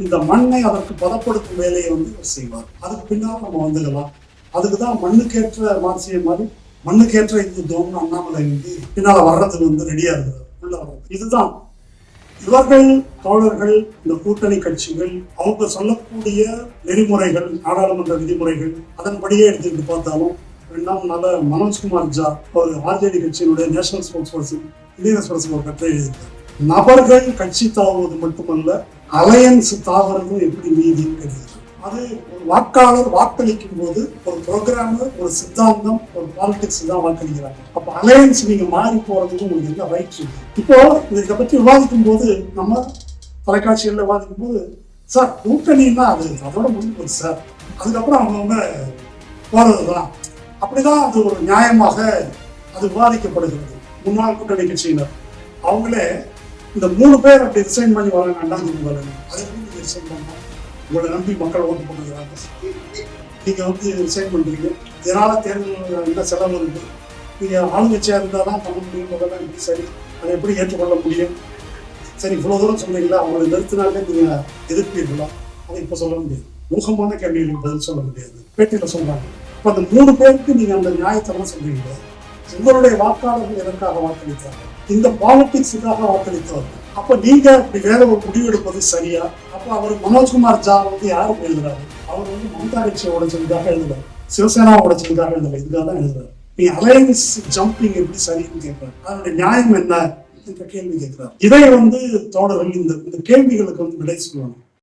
இந்த மண்ணை அதற்கு பதப்படுத்தும் வேலையை வந்து அவர் செய்வார். அதுக்கு பின்னால் நம்ம வந்துடலாம். அதுக்குதான் மண்ணுக்கேற்ற மார்க்சியம் மாதிரி மண்ணுக்கேற்ற இந்துத்துவம் அண்ணாமலை வந்து பின்னால வர்றதுக்கு வந்து ரெடியா இருக்கிறார். உள்ள வர்றது இதுதான் இவர்கள் தோழர்கள், இந்த கூட்டணி கட்சிகள் அவங்க சொல்லக்கூடிய நெறிமுறைகள், நாடாளுமன்ற விதிமுறைகள் அதன்படியே எடுத்துக்கிட்டு பார்த்தாலும் 2ஆம் நாள் மனோஜ்குமார் ஜா ஒரு ஆர்ஜேடி கட்சியினுடைய national sports person, Indian express ஒரு கட்டுரை எழுதியிருக்கார். நபர்கள் கட்சி தாவுவது மட்டுமல்ல, அலையன்ஸ் தாவறதும் எப்படி நீதின்னு கேட்கிறார். அது ஒரு வாக்காளர் வாக்களிக்கும் போது ஒரு ப்ரோக்ராமர், ஒரு சித்தாந்தம், ஒரு பாலிடிக்ஸ் தான் வாக்களிக்கிறாங்க. அப்ப அலையன்ஸ் நீங்க மாறி போறதுக்கு உங்களுக்கு என்ன ரைட் இருக்கு? இப்போ இதை பத்தி விவாதிக்கும் போது, நம்ம தொலைக்காட்சிகள்ல விவாதிக்கும் போது, சார் கூட்டணின்னா அது அதோட முடிஞ்சு போச்சு சார், அதுக்கப்புறம் அவங்கவுங்க போறதுதான், அப்படிதான் அது ஒரு நியாயமாக அது விவாதிக்கப்படுகிறது. முன்னாள் கூட்டணி கட்சியினர் அவங்களே இந்த 3 பேர் அப்படி ரிசைன் பண்ணி வர வேண்டாம், அதை எப்படி ரிசைன் பண்ணலாம்? உங்களை நம்பி மக்கள் ஓட்டு பண்ணுறாங்க, நீங்க வந்து ரிசைன் பண்றீங்க, இதனால தேர்தல் என்ன செலவு இருக்கு, நீங்க ஆளுங்கட்சியா இருந்தால் தான் பண்ண முடியும், அதெல்லாம் எப்படி சரி, அதை எப்படி ஏற்றுக்கொள்ள முடியும்? சரி, இவ்வளவு தூரம் சொன்னீங்களா, அவங்களை நிறுத்தினாலே நீங்க எதிர்ப்பீர்களா? அதை இப்ப சொல்ல முடியாது. மோசமான கேள்விகளுக்கு பதில் சொல்ல முடியாது. பேட்டியில சொல்றாங்க. இப்ப அந்த 3 பேருக்கு நீங்க அந்த நியாயத்தெல்லாம் சொல்றீங்க. உங்களுடைய வாக்காளர்கள் எதற்காக வாக்களித்தாங்க? இந்த பாலிடிக்ஸுக்காக வாக்களித்தவர். அப்ப நீங்க இப்படி வேற ஒரு முடிவெடுப்பது சரியா? அப்ப அவர் மனோஜ்குமார் ஜா வந்து யாருக்கு எழுதுறாரு? அவர் வந்து மம்தா கட்சியை உடைச்சதுக்காக எழுதுறாரு, சிவசேனா உடைச்சதுக்காக எழுதல, இதுக்காக தான் எழுதுறாரு. நீ அலையன்ஸ் ஜம்பிங் எப்படி சரின்னு கேட்கிறாரு. அதனுடைய நியாயம் என்ன என்ற கேள்வி கேட்கிறார். இதை வந்து தோழர்கள் இந்த கேள்விகளுக்கு வந்து விடை சொல்லணும்.